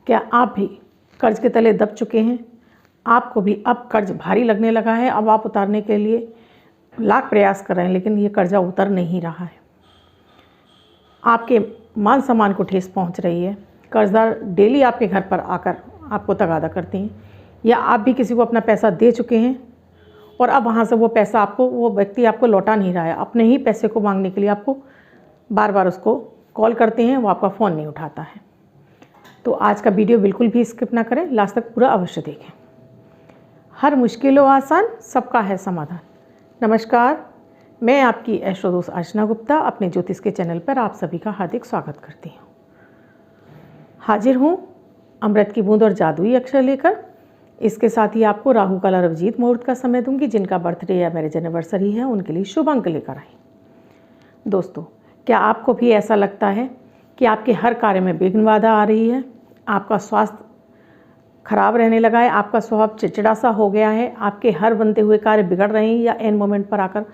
क्या आप भी कर्ज के तले दब चुके हैं? आपको भी अब कर्ज भारी लगने लगा है। अब आप उतारने के लिए लाख प्रयास कर रहे हैं, लेकिन ये कर्जा उतर नहीं रहा है। आपके मान सम्मान को ठेस पहुंच रही है। कर्जदार डेली आपके घर पर आकर आपको तगादा करते हैं, या आप भी किसी को अपना पैसा दे चुके हैं और अब वहाँ से वो व्यक्ति आपको लौटा नहीं रहा है। अपने ही पैसे को मांगने के लिए आपको बार बार उसको कॉल करते हैं, वो आपका फ़ोन नहीं उठाता है। तो आज का वीडियो बिल्कुल भी स्किप ना करें, लास्ट तक पूरा अवश्य देखें। हर मुश्किलों आसान, सबका है समाधान। नमस्कार, मैं आपकी एस्ट्रो दोस्त अर्चना गुप्ता अपने ज्योतिष के चैनल पर आप सभी का हार्दिक स्वागत करती हूँ। हाजिर हूँ अमृत की बूंद और जादुई अक्षर लेकर। इसके साथ ही आपको राहु काल और अभिजीत मुहूर्त का समय दूंगी। जिनका बर्थडे या मैरिज एनिवर्सरी है उनके लिए शुभ अंक लेकर आई। दोस्तों, क्या आपको भी ऐसा लगता है कि आपके हर कार्य में विघ्न बाधा आ रही है? आपका स्वास्थ्य खराब रहने लगा है, आपका स्वभाव चिड़चिड़ा सा हो गया है, आपके हर बनते हुए कार्य बिगड़ रहे हैं या एन मोमेंट पर आकर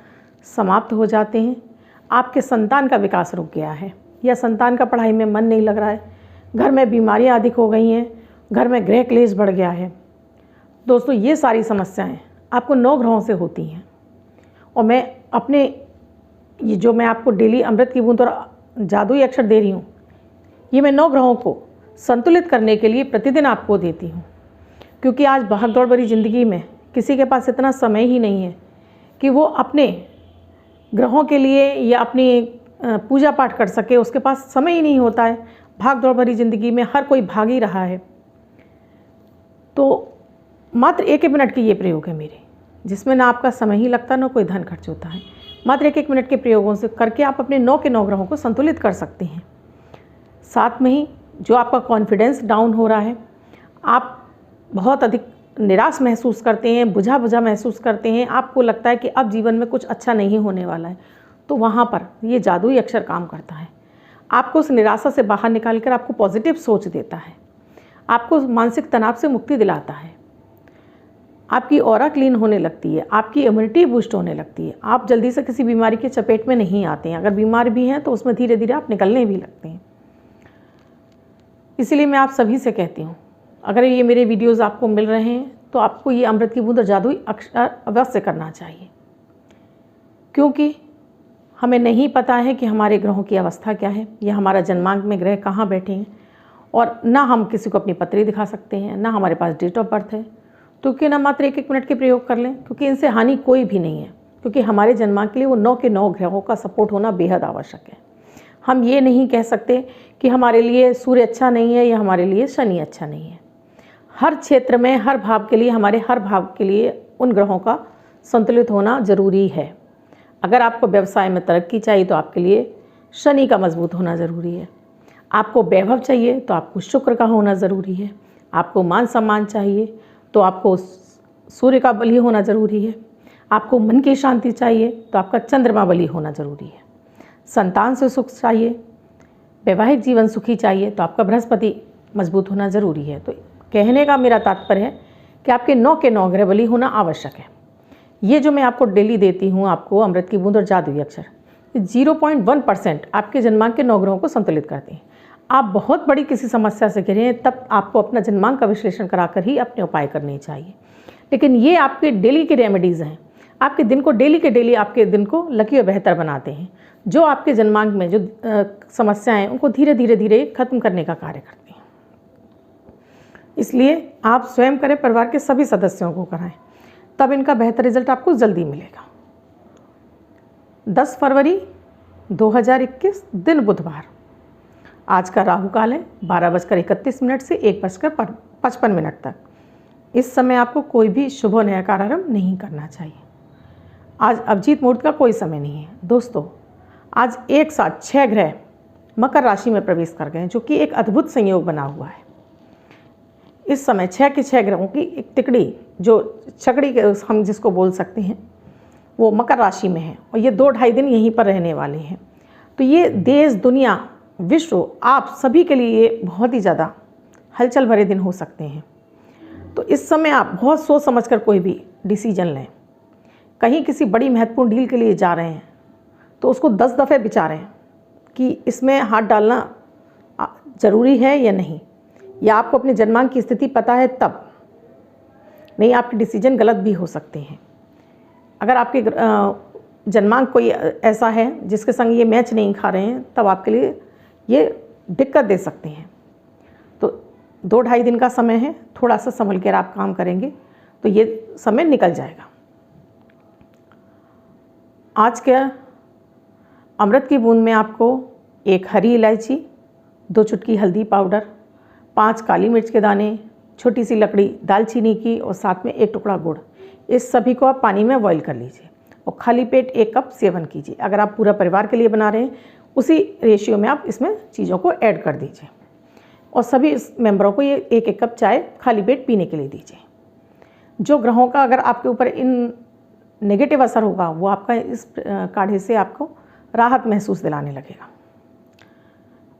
समाप्त हो जाते हैं, आपके संतान का विकास रुक गया है या संतान का पढ़ाई में मन नहीं लग रहा है, घर में बीमारियां अधिक हो गई हैं, घर में गृह क्लेश बढ़ गया है। दोस्तों, ये सारी समस्याएं आपको 9 ग्रहों से होती हैं। और मैं आपको डेली अमृत की बूंद और जादुई अक्षर दे रही हूँ, ये मैं 9 ग्रहों को संतुलित करने के लिए प्रतिदिन आपको देती हूँ। क्योंकि आज भागदौड़ भरी ज़िंदगी में किसी के पास इतना समय ही नहीं है कि वो अपने ग्रहों के लिए या अपनी पूजा पाठ कर सके। उसके पास समय ही नहीं होता है। भागदौड़ भरी ज़िंदगी में हर कोई भाग ही रहा है। तो मात्र 1-1 मिनट के ये प्रयोग है मेरे, जिसमें ना आपका समय ही लगता, ना कोई धन खर्च होता है। मात्र 1-1 मिनट के प्रयोगों से करके आप अपने 9 के 9 ग्रहों को संतुलित कर सकते हैं। साथ में ही जो आपका कॉन्फिडेंस डाउन हो रहा है, आप बहुत अधिक निराश महसूस करते हैं, बुझा बुझा महसूस करते हैं, आपको लगता है कि अब जीवन में कुछ अच्छा नहीं होने वाला है, तो वहाँ पर ये जादुई अक्षर काम करता है। आपको उस निराशा से बाहर निकाल कर आपको पॉजिटिव सोच देता है, आपको मानसिक तनाव से मुक्ति दिलाता है, आपकी ऑरा क्लीन होने लगती है, आपकी इम्यूनिटी बूस्ट होने लगती है, आप जल्दी से किसी बीमारी के चपेट में नहीं आते हैं। अगर बीमार भी हैं तो उसमें धीरे धीरे आप निकलने भी लगते हैं। इसलिए मैं आप सभी से कहती हूँ, अगर ये मेरे वीडियोज़ आपको मिल रहे हैं तो आपको ये अमृत की बूंद और जादुई अक्षर अवश्य करना चाहिए। क्योंकि हमें नहीं पता है कि हमारे ग्रहों की अवस्था क्या है या हमारा जन्मांक में ग्रह कहाँ बैठे हैं, और ना हम किसी को अपनी पत्री दिखा सकते हैं, ना हमारे पास डेट ऑफ बर्थ है। तो क्यों ना मात्र 1-1 मिनट के प्रयोग कर लें, क्योंकि इनसे हानि कोई भी नहीं है। क्योंकि हमारे जन्मांक के लिए वो 9 के 9 ग्रहों का सपोर्ट होना बेहद आवश्यक है। हम ये नहीं कह सकते कि हमारे लिए सूर्य अच्छा नहीं है या हमारे लिए शनि अच्छा नहीं है। हर क्षेत्र में हर भाव के लिए, हमारे हर भाव के लिए उन ग्रहों का संतुलित होना ज़रूरी है। अगर आपको व्यवसाय में तरक्की चाहिए तो आपके लिए शनि का मजबूत होना ज़रूरी है। आपको वैभव चाहिए तो आपको शुक्र का होना ज़रूरी है। आपको मान सम्मान चाहिए तो आपको सूर्य का बली होना ज़रूरी है। आपको मन की शांति चाहिए तो आपका चंद्रमा बली होना ज़रूरी है। संतान से सुख चाहिए, वैवाहिक जीवन सुखी चाहिए तो आपका बृहस्पति मजबूत होना ज़रूरी है। तो कहने का मेरा तात्पर्य है कि आपके 9 के 9 ग्रह बली होना आवश्यक है। ये जो मैं आपको डेली देती हूँ, आपको अमृत की बूंद और जादुई अक्षर, 0.1% आपके जन्मांक के 9 ग्रहों को संतुलित करते हैं। आप बहुत बड़ी किसी समस्या से घिरे हैं, तब आपको अपना जन्मांक का विश्लेषण कराकर ही अपने उपाय करने चाहिए। लेकिन ये आपके डेली के रेमेडीज़ हैं, आपके दिन को डेली के डेली आपके दिन को लकी और बेहतर बनाते हैं। जो आपके जन्मांक में जो समस्याएं हैं उनको धीरे धीरे धीरे खत्म करने का कार्य करते हैं। इसलिए आप स्वयं करें, परिवार के सभी सदस्यों को कराएं, तब इनका बेहतर रिजल्ट आपको जल्दी मिलेगा। 10 फरवरी 2021 दिन बुधवार। आज का राहु काल है 12:31 से 1:55 तक। इस समय आपको कोई भी शुभ और नया कार्य आरंभ नहीं करना चाहिए। आज अभिजीत मुहूर्त का कोई समय नहीं है। दोस्तों, आज एक साथ 6 ग्रह मकर राशि में प्रवेश कर गए हैं, जो कि एक अद्भुत संयोग बना हुआ है। इस समय 6 के 6 ग्रहों की एक तिकड़ी, जो छकड़ी के हम जिसको बोल सकते हैं, वो मकर राशि में है और ये 2-2.5 दिन यहीं पर रहने वाले हैं। तो ये देश, दुनिया, विश्व, आप सभी के लिए बहुत ही ज़्यादा हलचल भरे दिन हो सकते हैं। तो इस समय आप बहुत सोच समझकर कोई भी डिसीजन लें। कहीं किसी बड़ी महत्वपूर्ण डील के लिए जा रहे हैं तो उसको 10 दफ़े विचारें कि इसमें हाथ डालना ज़रूरी है या नहीं, या आपको अपने जन्मांक की स्थिति पता है तब, नहीं आपके डिसीजन गलत भी हो सकते हैं। अगर आपके जन्मांक कोई ऐसा है जिसके संग ये मैच नहीं खा रहे हैं, तब आपके लिए ये दिक्कत दे सकते हैं। तो 2-2.5 दिन का समय है, थोड़ा सा संभल कर आप काम करेंगे तो ये समय निकल जाएगा। आज के अमृत की बूंद में आपको 1 हरी इलायची, 2 चुटकी हल्दी पाउडर, 5 काली मिर्च के दाने, छोटी सी लकड़ी दालचीनी की और साथ में 1 टुकड़ा गुड़, इस सभी को आप पानी में बॉईल कर लीजिए और खाली पेट 1 कप सेवन कीजिए। अगर आप पूरा परिवार के लिए बना रहे हैं उसी रेशियो में आप इसमें चीज़ों को ऐड कर दीजिए और सभी मेंबरों को ये 1-1 कप चाय खाली पेट पीने के लिए दीजिए। जो ग्रहों का अगर आपके ऊपर इन नेगेटिव असर होगा वो आपका इस काढ़े से आपको राहत महसूस दिलाने लगेगा।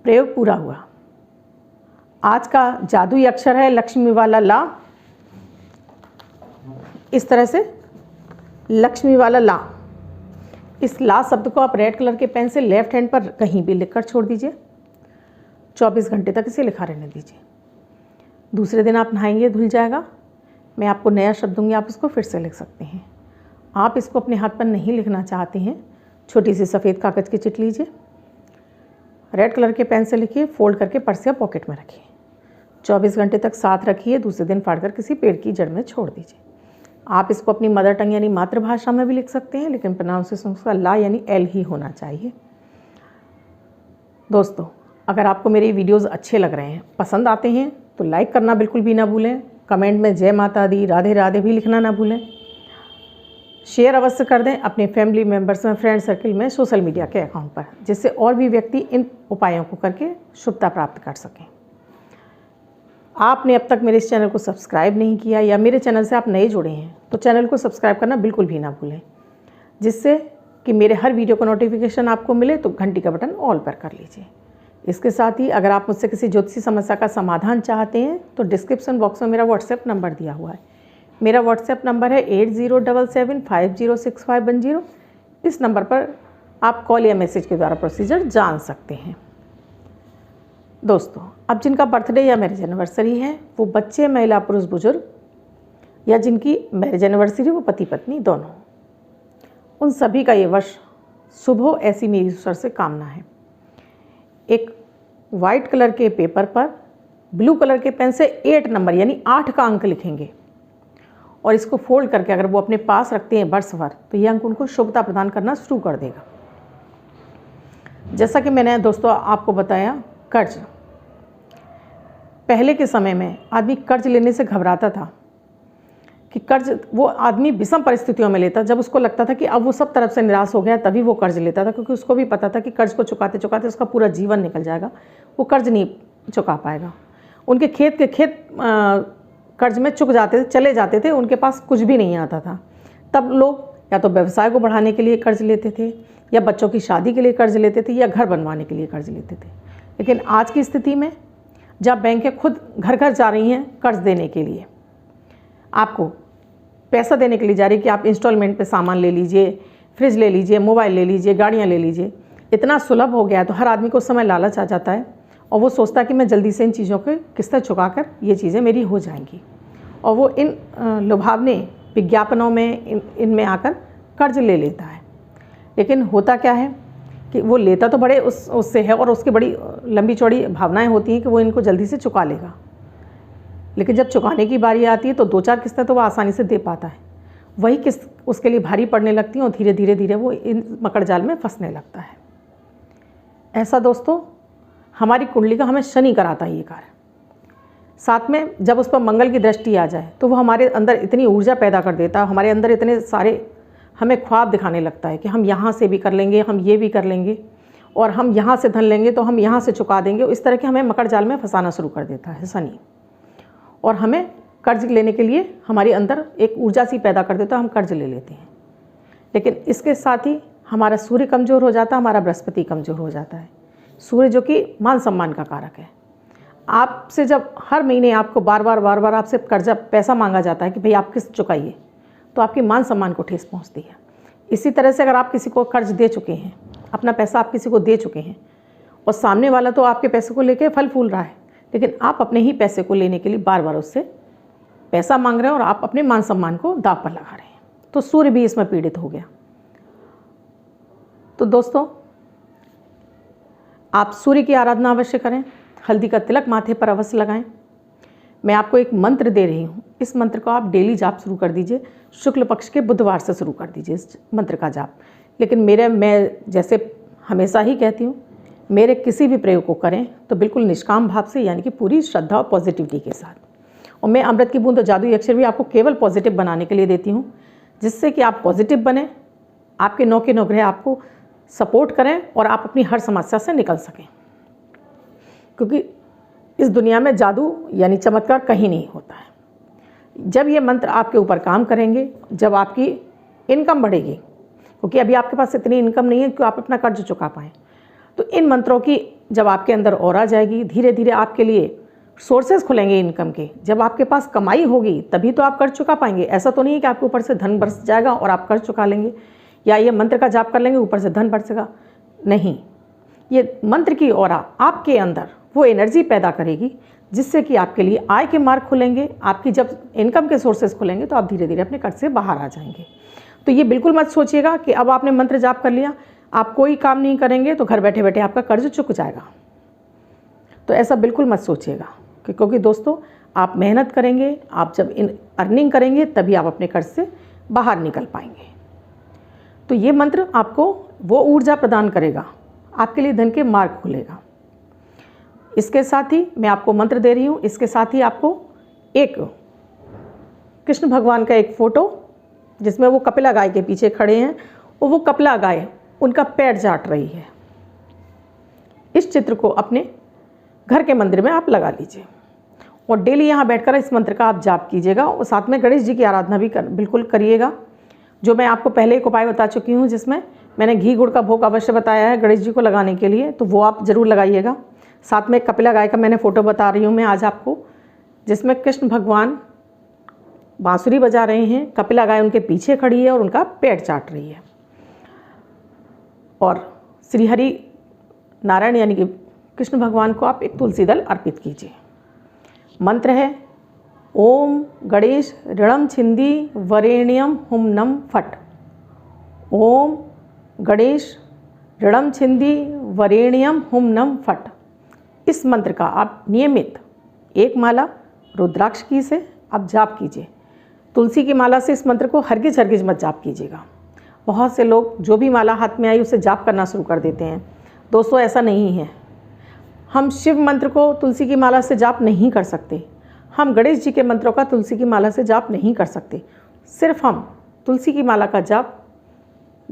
प्रयोग पूरा हुआ। आज का जादुई अक्षर है लक्ष्मी वाला ला। इस तरह से लक्ष्मी वाला ला, इस ला शब्द को आप रेड कलर के पेन से लेफ्ट हैंड पर कहीं भी लिखकर छोड़ दीजिए। 24 घंटे तक इसे लिखा रहने दीजिए। दूसरे दिन आप नहाएंगे, धुल जाएगा। मैं आपको नया शब्द दूंगी, आप इसको फिर से लिख सकते हैं। आप इसको अपने हाथ पर नहीं लिखना चाहते हैं, छोटी सी सफ़ेद कागज़ की चिट लीजिए, रेड कलर के पेन से लिखिए, फोल्ड करके पर्स या पॉकेट में रखिए। 24 घंटे तक साथ रखिए, दूसरे दिन फाड़कर किसी पेड़ की जड़ में छोड़ दीजिए। आप इसको अपनी मदर टंग यानी मातृभाषा में भी लिख सकते हैं, लेकिन प्रोनाउंसिएशन उसका ला यानी एल ही होना चाहिए। दोस्तों, अगर आपको मेरे वीडियोस अच्छे लग रहे हैं, पसंद आते हैं, तो लाइक करना बिल्कुल भी ना भूलें। कमेंट में जय माता दी, राधे राधे भी लिखना ना भूलें। शेयर अवश्य कर दें अपने फैमिली मेम्बर्स में, फ्रेंड सर्किल में, सोशल मीडिया के अकाउंट पर, जिससे और भी व्यक्ति इन उपायों को करके शुभता प्राप्त कर सकें। आपने अब तक मेरे इस चैनल को सब्सक्राइब नहीं किया या मेरे चैनल से आप नए जुड़े हैं तो चैनल को सब्सक्राइब करना बिल्कुल भी ना भूलें, जिससे कि मेरे हर वीडियो का नोटिफिकेशन आपको मिले। तो घंटी का बटन ऑल पर कर लीजिए। इसके साथ ही अगर आप मुझसे किसी ज्योतिषी समस्या का समाधान चाहते हैं तो डिस्क्रिप्शन बॉक्स में मेरा व्हाट्सएप नंबर दिया हुआ है। मेरा व्हाट्सएप नंबर है 8077506510। इस नंबर पर आप कॉल या मैसेज के द्वारा प्रोसीजर जान सकते हैं। दोस्तों, अब जिनका बर्थडे या मैरिज एनिवर्सरी है, वो बच्चे, महिला, पुरुष, बुजुर्ग, या जिनकी मैरिज एनिवर्सरी वो पति पत्नी दोनों, उन सभी का ये वर्ष शुभ हो, ऐसी मेरी ईश्वर से कामना है। एक वाइट कलर के पेपर पर ब्लू कलर के पेन से 8 नंबर यानी 8 का अंक लिखेंगे और इसको फोल्ड करके अगर वो अपने पास रखते हैं वर्ष भर, तो ये अंक उनको शुभता प्रदान करना शुरू कर देगा। जैसा कि मैंने दोस्तों आपको बताया, कर्ज, पहले के समय में आदमी कर्ज लेने से घबराता था कि कर्ज वो आदमी विषम परिस्थितियों में लेता, जब उसको लगता था कि अब वो सब तरफ से निराश हो गया तभी वो कर्ज लेता था, क्योंकि उसको भी पता था कि कर्ज को चुकाते चुकाते उसका पूरा जीवन निकल जाएगा, वो कर्ज नहीं चुका पाएगा। उनके खेत कर्ज में चुक जाते थे, चले जाते थे, उनके पास कुछ भी नहीं आता था। तब लोग या तो व्यवसाय को बढ़ाने के लिए कर्ज लेते थे, या बच्चों की शादी के लिए कर्ज लेते थे, या घर बनवाने के लिए कर्ज लेते थे। लेकिन आज की स्थिति में जब बैंकें खुद घर घर जा रही हैं कर्ज देने के लिए, आपको पैसा देने के लिए जा रही है कि आप इंस्टॉलमेंट पे सामान ले लीजिए, फ्रिज ले लीजिए, मोबाइल ले लीजिए, गाड़ियाँ ले लीजिए, इतना सुलभ हो गया है तो हर आदमी को उस समय लालच आ जाता है और वो सोचता है कि मैं जल्दी से इन चीज़ों की किस्तें चुका कर ये चीज़ें मेरी हो जाएंगी, और वो इन लुभावने विज्ञापनों में इनमें आकर कर्ज ले लेता है। लेकिन होता क्या है कि वो लेता तो बड़े उससे है और उसकी बड़ी लंबी चौड़ी भावनाएं होती हैं कि वो इनको जल्दी से चुका लेगा, लेकिन जब चुकाने की बारी आती है तो 2-4 किस्तें तो वो आसानी से दे पाता है, वही किस्त उसके लिए भारी पड़ने लगती हैं और धीरे धीरे धीरे वो इन मकड़ जाल में फंसने लगता है। ऐसा दोस्तों हमारी कुंडली का हमें शनि कराता है ये कार्य। साथ में जब उस पर मंगल की दृष्टि आ जाए तो वो हमारे अंदर इतनी ऊर्जा पैदा कर देता है, हमारे अंदर इतने सारे हमें ख्वाब दिखाने लगता है कि हम यहाँ से भी कर लेंगे, हम ये भी कर लेंगे, और हम यहाँ से धन लेंगे तो हम यहाँ से चुका देंगे। इस तरह के हमें मकड़ जाल में फंसाना शुरू कर देता है शनि, और हमें कर्ज लेने के लिए हमारे अंदर एक ऊर्जा सी पैदा कर देता है, हम कर्ज ले लेते हैं। लेकिन इसके साथ ही हमारा सूर्य कमज़ोर हो जाता है, हमारा बृहस्पति कमज़ोर हो जाता है। सूर्य जो कि मान सम्मान का कारक है, आपसे जब हर महीने आपको बार बार आपसे कर्जा पैसा मांगा जाता है कि भाई आप किस्त चुकाइए, तो आपकी मान सम्मान को ठेस पहुंचती है। इसी तरह से अगर आप किसी को कर्ज दे चुके हैं, अपना पैसा आप किसी को दे चुके हैं और सामने वाला तो आपके पैसे को लेके फल फूल रहा है, लेकिन आप अपने ही पैसे को लेने के लिए बार बार उससे पैसा मांग रहे हैं और आप अपने मान सम्मान को दांव पर लगा रहे हैं। तो सूर्य भी इसमें पीड़ित हो गया। तो दोस्तों, आप सूर्य की आराधना अवश्य करें, हल्दी का तिलक माथे पर अवश्य लगाएं। मैं आपको एक मंत्र दे रही हूँ, इस मंत्र को आप डेली जाप शुरू कर दीजिए। शुक्ल पक्ष के बुधवार से शुरू कर दीजिए इस मंत्र का जाप। लेकिन मैं जैसे हमेशा ही कहती हूँ, मेरे किसी भी प्रयोग को करें तो बिल्कुल निष्काम भाव से, यानी कि पूरी श्रद्धा और पॉजिटिविटी के साथ। और मैं अमृत की बूंद और जादुई अक्षर भी आपको केवल पॉजिटिव बनाने के लिए देती हूँ, जिससे कि आप पॉजिटिव बने, आपके 9 के 9 ग्रह आपको सपोर्ट करें और आप अपनी हर समस्या से निकल सकें। क्योंकि इस दुनिया में जादू यानी चमत्कार कहीं नहीं होता है। जब ये मंत्र आपके ऊपर काम करेंगे, जब आपकी इनकम बढ़ेगी, क्योंकि अभी आपके पास इतनी इनकम नहीं है कि आप अपना कर्ज चुका पाएँ, तो इन मंत्रों की जब आपके अंदर ऑरा जाएगी, धीरे धीरे आपके लिए सोर्सेज खुलेंगे इनकम के। जब आपके पास कमाई होगी तभी तो आप कर्ज चुका पाएंगे। ऐसा तो नहीं है कि आपके ऊपर से धन बरस जाएगा और आप कर्ज चुका लेंगे, या ये मंत्र का जाप कर लेंगे ऊपर से धन बरसेगा। नहीं, ये मंत्र की ऑरा आपके अंदर वो एनर्जी पैदा करेगी जिससे कि आपके लिए आय के मार्ग खुलेंगे। आपकी जब इनकम के सोर्सेज खुलेंगे तो आप धीरे धीरे अपने कर्ज से बाहर आ जाएंगे। तो ये बिल्कुल मत सोचिएगा कि अब आपने मंत्र जाप कर लिया, आप कोई काम नहीं करेंगे तो घर बैठे बैठे आपका कर्ज चुक जाएगा। तो ऐसा बिल्कुल मत सोचिएगा, क्योंकि दोस्तों आप मेहनत करेंगे, आप जब अर्निंग करेंगे तभी आप अपने कर्ज से बाहर निकल पाएंगे। तो ये मंत्र आपको वो ऊर्जा प्रदान करेगा, आपके लिए धन के मार्ग खुलेगा। इसके साथ ही मैं आपको मंत्र दे रही हूँ, इसके साथ ही आपको एक कृष्ण भगवान का एक फ़ोटो, जिसमें वो कपिला गाय के पीछे खड़े हैं और वो कपिला गाय उनका पैर चाट रही है, इस चित्र को अपने घर के मंदिर में आप लगा लीजिए और डेली यहाँ बैठकर इस मंत्र का आप जाप कीजिएगा। और साथ में गणेश जी की आराधना भी बिल्कुल करिएगा, जो मैं आपको पहले एक उपाय बता चुकी हूँ, जिसमें मैंने घी गुड़ का भोग अवश्य बताया है गणेश जी को लगाने के लिए, तो वो आप ज़रूर लगाइएगा। साथ में कपिला गाय का मैंने फ़ोटो बता रही हूँ मैं आज आपको, जिसमें कृष्ण भगवान बांसुरी बजा रहे हैं, कपिला गाय उनके पीछे खड़ी है और उनका पेट चाट रही है। और श्री हरि नारायण यानी कि कृष्ण भगवान को आप एक तुलसी दल अर्पित कीजिए। मंत्र है ओम गणेश ऋणम छिंदी वरेण्यम हुम नम फट। ओम गणेश ऋणम छिंदी वरेण्यम हुम नम फट। इस मंत्र का आप नियमित एक माला रुद्राक्ष की से आप जाप कीजिए। तुलसी की माला से इस मंत्र को हरगिज हरगिज मत जाप कीजिएगा। बहुत से लोग जो भी माला हाथ में आई उसे जाप करना शुरू कर देते हैं। दोस्तों ऐसा नहीं है। हम शिव मंत्र को तुलसी की माला से जाप नहीं कर सकते, हम गणेश जी के मंत्रों का तुलसी की माला से जाप नहीं कर सकते। सिर्फ हम तुलसी की माला का जाप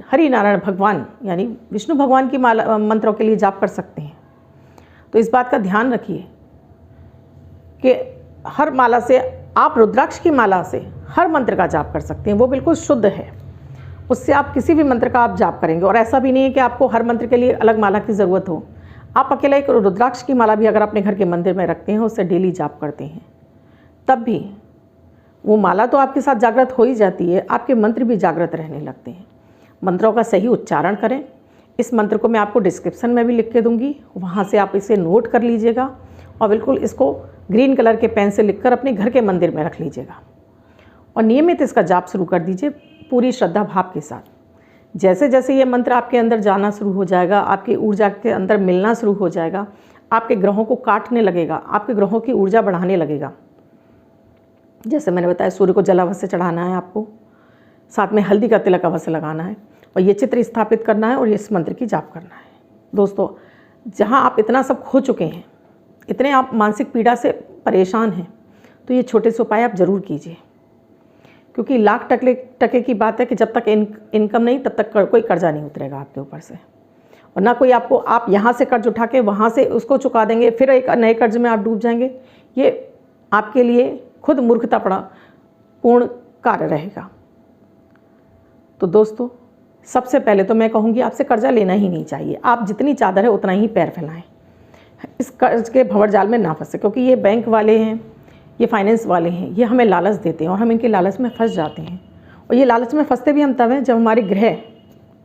हरि नारायण भगवान यानी विष्णु भगवान की माला मंत्रों के लिए जाप कर सकते हैं। तो इस बात का ध्यान रखिए कि हर माला से आप रुद्राक्ष की माला से हर मंत्र का जाप कर सकते हैं, वो बिल्कुल शुद्ध है। उससे आप किसी भी मंत्र का आप जाप करेंगे। और ऐसा भी नहीं है कि आपको हर मंत्र के लिए अलग माला की ज़रूरत हो। आप अकेला एक रुद्राक्ष की माला भी अगर अपने घर के मंदिर में रखते हैं, उससे डेली जाप करते हैं, तब भी वो माला तो आपके साथ जागृत हो ही जाती है, आपके मंत्र भी जागृत रहने लगते हैं। मंत्रों का सही उच्चारण करें। इस मंत्र को मैं आपको डिस्क्रिप्शन में भी लिख के दूंगी, वहाँ से आप इसे नोट कर लीजिएगा और बिल्कुल इसको ग्रीन कलर के पेन से लिखकर अपने घर के मंदिर में रख लीजिएगा और नियमित इसका जाप शुरू कर दीजिए पूरी श्रद्धा भाव के साथ। जैसे जैसे ये मंत्र आपके अंदर जाना शुरू हो जाएगा, आपकी ऊर्जा के अंदर मिलना शुरू हो जाएगा, आपके ग्रहों को काटने लगेगा, आपके ग्रहों की ऊर्जा बढ़ाने लगेगा। जैसे मैंने बताया, सूर्य को जल अवश्य चढ़ाना है आपको, साथ में हल्दी का तिलक अवश्य लगाना है और ये चित्र स्थापित करना है और इस मंत्र की जाप करना है। दोस्तों जहाँ आप इतना सब खो चुके हैं, इतने आप मानसिक पीड़ा से परेशान हैं, तो ये छोटे से उपाय आप ज़रूर कीजिए। क्योंकि लाख टके की बात है कि जब तक इनकम नहीं तब तक कोई कर्जा नहीं उतरेगा आपके ऊपर से, और ना कोई आपको, आप यहाँ से कर्ज उठा के वहाँ से उसको चुका देंगे, फिर एक नए कर्ज में आप डूब जाएंगे। ये आपके लिए खुद मूर्खतापूर्ण पूर्ण कार्य रहेगा। तो दोस्तों सबसे पहले तो मैं कहूँगी आपसे कर्जा लेना ही नहीं चाहिए। आप जितनी चादर है उतना ही पैर फैलाएं, इस कर्ज के भंवर जाल में ना फंसे, क्योंकि ये बैंक वाले हैं, ये फाइनेंस वाले हैं, ये हमें लालच देते हैं और हम इनके लालच में फंस जाते हैं। और ये लालच में फंसते भी हम तब हैं जब हमारे ग्रह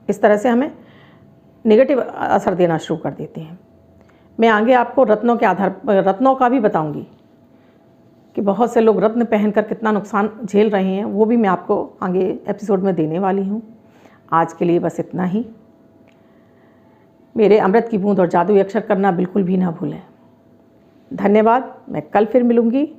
इस तरह से हमें नेगेटिव असर देना शुरू कर देते हैं। मैं आगे आपको रत्नों का भी बताऊंगी कि बहुत से लोग रत्न पहनकर कितना नुकसान झेल रहे हैं, वो भी मैं आपको आगे एपिसोड में देने वाली हूँ। आज के लिए बस इतना ही। मेरे अमृत की बूंद और जादुई अक्षर करना बिल्कुल भी ना भूलें। धन्यवाद। मैं कल फिर मिलूँगी।